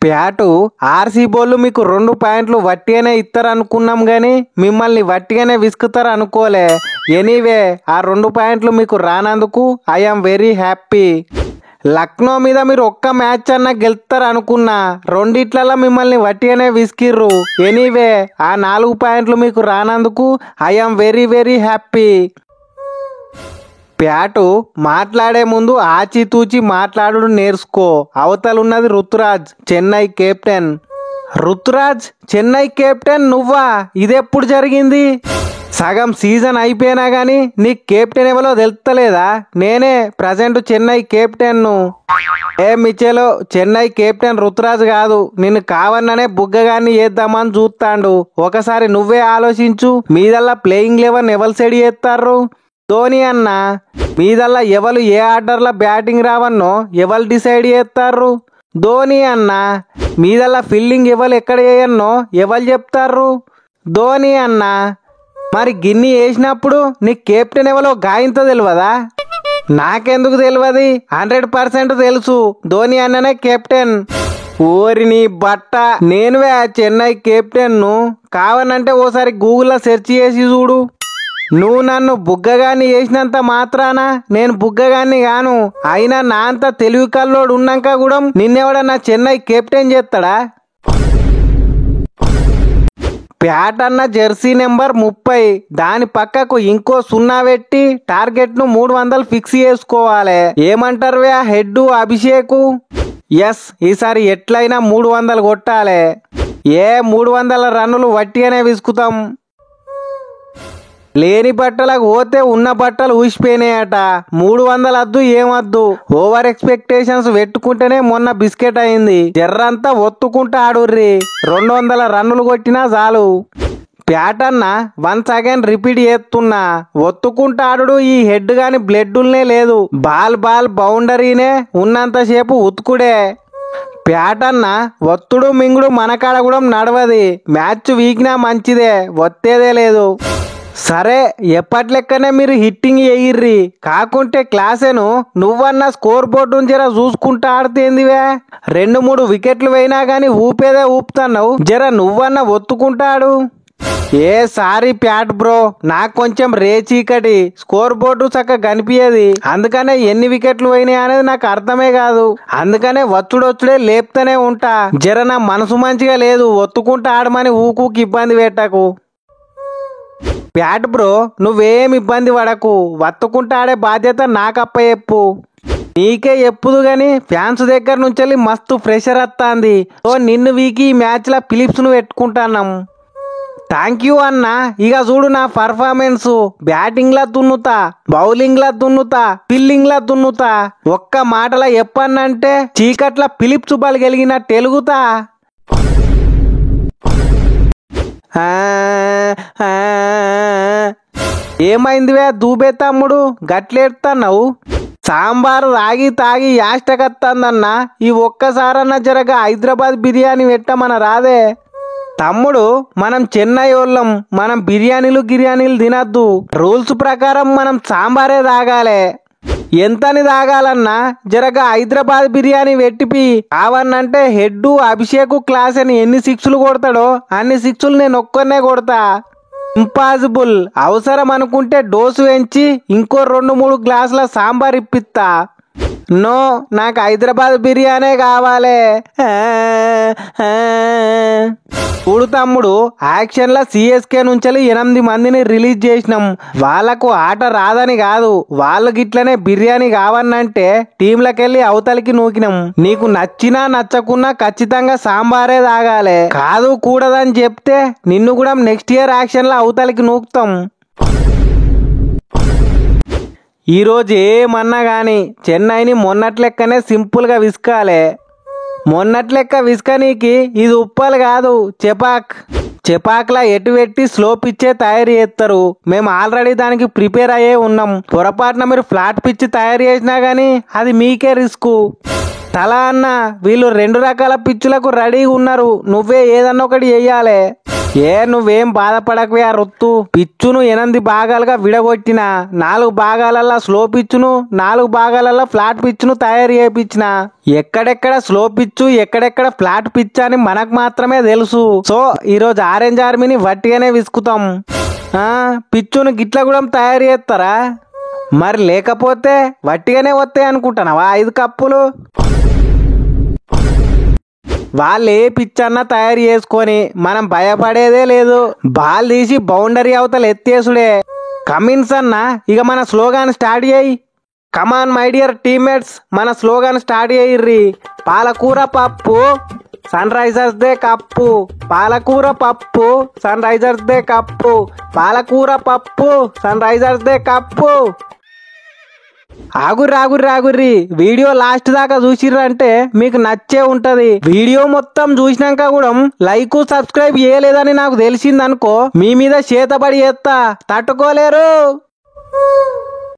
ప్యాటు RC బోళ్ళు మీకు 2 పాయింట్లు వట్టిగానే ఇస్తారు అనుకున్నాం కానీ మిమ్మల్ని వట్టిగానే విసుకుతారు అనుకోలే. ఎనీవే ఆ 2 పాయింట్లు మీకు రానందుకు ఐఎమ్ వెరీ హ్యాపీ. లక్నో మీద మీరు ఒక్క మ్యాచ్ అన్నా గెలుస్తారు అనుకున్నా, రెండిట్లలో మిమ్మల్ని వట్టిగానే విసికిర్రు. ఎనీవే ఆ 4 పాయింట్లు మీకు రానందుకు ఐఎమ్ వెరీ వెరీ హ్యాపీ. ప్యాటు మాట్లాడే ముందు ఆచితూచి మాట్లాడు నేర్చుకో. అవతలున్నది రుతురాజ్, చెన్నై కెప్టెన్. రుతురాజ్ చెన్నై కెప్టెన్ నువ్వా? ఇదెప్పుడు జరిగింది? సగం సీజన్ అయిపోయినా గానీ నీకు కెప్టెన్ ఎవరో తెలుస్తలేదా? నేనే ప్రజెంట్ చెన్నై కెప్టెన్ను. ఏ మిచెలో, చెన్నై కెప్టెన్ రుతురాజ్ కాదు, నిన్ను కావన్ననే బుగ్గగాన్ని చేద్దామని చూస్తాండు. ఒకసారి నువ్వే ఆలోచించు. మీదల్లా ప్లేయింగ్ 11 ఎవరు సెడి చేస్తారు? ధోని అన్న. మీదల్లా ఎవరు ఏ ఆర్డర్లో బ్యాటింగ్ రావన్నో ఎవరు డిసైడ్ చేస్తారు? ధోని అన్న. మీదల్లా ఫీల్డింగ్ ఎవరు ఎక్కడ చేయన్నో ఎవరు చెప్తారు? ధోని అన్న. మరి గిన్ని వేసినప్పుడు నీ కెప్టెన్ ఎవరో గాయంతో తెలియదా? నాకెందుకు తెలియదు? 100% తెలుసు, ధోని అన్ననే కెప్టెన్. ఓరి నీ బట్ట, నేనువే ఆ చెన్నై కెప్టెన్ను. కావనంటే ఓసారి గూగుల్లో సెర్చ్ చేసి చూడు. నువ్వు నన్ను బుగ్గగాన్ని చేసినంత మాత్రాన నేను బుగ్గగాన్ని గాను. అయినా నా అంత తెలివి కల్లోడు ఉన్నాక కూడా నిన్నెవడన్నా చెన్నై కెప్టెన్ చేస్తాడా? ప్యాట్ అన్న జెర్సీ నెంబర్ 30, దాని పక్కకు ఇంకో 0 పెట్టి టార్గెట్ ను 300 ఫిక్స్ చేసుకోవాలి. ఏమంటారు ఆ హెడ్ అభిషేక్? ఎస్, ఈసారి ఎట్లయినా 300 కొట్టాలి. 300 రన్నులు వట్టిగానే విసుకుతాం. లేని బట్టలకు పోతే ఉన్న బట్టలు ఊసిపోయినాయట. 300 వద్దు ఏమద్దు, ఓవర్ ఎక్స్పెక్టేషన్స్ పెట్టుకుంటేనే మొన్న బిస్కెట్ అయింది. జర్రంతా ఒత్తుకుంటా ఆడుర్రి, 200 రన్నులు కొట్టినా చాలు. ప్యాట్ అన్న వన్స్ అగైన్ రిపీట్ చేస్తున్నా, ఒత్తుకుంటా ఆడు. ఈ హెడ్ గాని బ్లడ్డుల్నే లేదు. బాల్ బౌండరీనే ఉన్నంతసేపు ఉతుకుడే. ప్యాట్ అన్న ఒత్తుడు మింగుడు మనకాడ కూడా నడవది. మ్యాచ్ వీక్నా మంచిదే, ఒత్తేదే లేదు. సరే, ఎప్పట్లెక్కనే మీరు హిట్టింగ్ వేయిర్రి. కాకుంటే క్లాసేను నువ్వన్న స్కోర్ బోర్డు జర చూసుకుంటా ఆడితేందివే. 2-3 వికెట్లు పోయినా గానీ ఊపేదే ఊపుతున్నావు. జర నువ్వన్న ఒత్తుకుంటాడు. సారీ ప్యాట్ బ్రో, నాకు కొంచెం రేచీకటి, స్కోర్ బోర్డు చక్కగా కనిపించేది. అందుకనే ఎన్ని వికెట్లు పోయినాయి అనేది నాకు అర్థమే కాదు. అందుకనే వచ్చుడొచ్చుడే లేపుతూనే ఉంటా. జర నా మనసు మంచిగా లేదు, ఒత్తుకుంటా ఆడమని ఊకూకి ఇబ్బంది పెట్టకు. ప్యాట్ బ్రో, నువ్వేం ఇబ్బంది పడకు. వత్తుకుంటా ఆడే బాధ్యత నాకప్ప చెప్పు. నీకే చెప్పుదు గాని ఫ్యాన్స్ దగ్గర నుంచి మస్తు ప్రెషర్ వస్తుంది. నిన్ను వీకి ఈ మ్యాచ్ లా ఫిలిప్స్ ను పెట్టుకుంటాన్నాం. థ్యాంక్ యూ అన్న. ఇక చూడు నా పర్ఫార్మెన్స్. బ్యాటింగ్ లా దున్నుతా, బౌలింగ్ లా దున్నుతా, ఫీల్డింగ్ లా దున్నుతా. ఒక్క మాటలా చెప్పన్నంటే చీకట్ల ఫిలిప్స్ బాల్ గెలిగిన తెలుగుతా. ఏమైందివే దూబే తమ్ముడు, గట్లేడుతున్నావు? సాంబారు తాగి యాష్టకత్తందన్నా. ఈ ఒక్కసారన్నా జరగ హైదరాబాద్ బిర్యానీ పెట్టమన రాదే? తమ్ముడు, మనం చెన్నై వాళ్ళం, మనం బిర్యానీలు తినద్దు. రూల్స్ ప్రకారం మనం సాంబారే తాగాలే. ఎంతని తాగాలన్నా జరగ హైదరాబాద్ బిర్యానీ పెట్టిపి. కావన్నంటే హెడ్ అభిషేక్ క్లాస్ అని ఎన్ని 6లు కొడతాడో అన్ని 6లు నేను ఒక్కనే కొడతా. ఇంపాసిబుల్. అవసరం అనుకుంటే డోసు పెంచి ఇంకో 2-3 గ్లాసుల సాంబార్ ఇప్పిస్తా. నో, నాకు హైదరాబాద్ బిర్యానీ కావాలి. చూడు తమ్ముడు, యాక్షన్ లా సిఎస్కే నుంచి 8 మందిని రిలీజ్ చేసినాం. వాళ్లకు ఆట రాదని కాదు, వాళ్ళు గిట్లనే బిర్యానీ కావన్నంటే టీంలకెళ్ళి అవతలికి నూకినాం. నీకు నచ్చినా నచ్చకున్నా ఖచ్చితంగా సాంబారే తాగాలి. కాదు కూడదని చెప్తే నిన్ను కూడా నెక్స్ట్ ఇయర్ యాక్షన్ లా అవతలికి నూకుతాం. ఈరోజు ఏమన్నా గాని చెన్నైని మొన్నట్లెక్కనే సింపుల్ గా విసుకాలే. మొన్నట్లెక్క విసుకనీకి ఇది ఉప్పలు కాదు, చెపాక్లా ఎటు పెట్టి స్లో పిచ్చే తయారు చేస్తారు. మేము ఆల్రెడీ దానికి ప్రిపేర్ అయ్యే ఉన్నాం. పొరపాటున మీరు ఫ్లాట్ పిచ్ తయారు చేసినా గానీ అది మీకే రిస్క్. తల అన్న, వీళ్ళు 2 రకాల పిచ్చులకు రెడీగా ఉన్నారు. నువ్వే ఏదన్నా ఒకటి చెయ్యాలి. నువ్వేం బాధపడకవే ఆ రొత్తు. పిచ్చును 8 భాగాలుగా విడగొట్టిన 4 భాగాలల్లో స్లో పిచ్చును 4 భాగాలల్లో ఫ్లాట్ పిచ్చును తయారు చేయించిన. ఎక్కడెక్కడ స్లో పిచ్చు ఎక్కడెక్కడ ఫ్లాట్ పిచ్ అని మనకు మాత్రమే తెలుసు. సో ఈరోజు ఆరెంజ్ ఆర్మీని వట్టిగానే విసుకుతాం. పిచ్చును గిట్ల కూడా తయారు చేస్తారా? మరి లేకపోతే వట్టిగానే వస్తాయి అనుకుంటున్నావా 5 కప్పులు? వాళ్ళు ఏ పిచ్ అన్నా తయారు చేసుకొని మనం భయపడేదే లేదు. బాల్ తీసి బౌండరీ అవతల ఎత్తేసుడే. కమిన్స్ అన్న ఇక మన స్లోగాన్ స్టార్ట్ చేయి. కమాన్ మై డియర్ టీమ్మేట్స్, మన స్లోగాన్ స్టార్ట్ చేయిర్రి. పాలకూర పప్పు సన్ రైజర్స్ దే కప్పు. పాలకూర పప్పు సన్ రైజర్స్ దే కప్పు. పాలకూర పప్పు సన్ రైజర్స్ దే కప్పు. ఆగుర్రి వీడియో లాస్ట్ దాకా చూసిర్రంటే మీకు నచ్చే ఉంటది. వీడియో మొత్తం చూసినాక కూడా లైక్ సబ్స్క్రైబ్ చేయలేదని నాకు తెలిసిందనుకో, మీ మీద చేతబడి చేస్తా, తట్టుకోలేరు.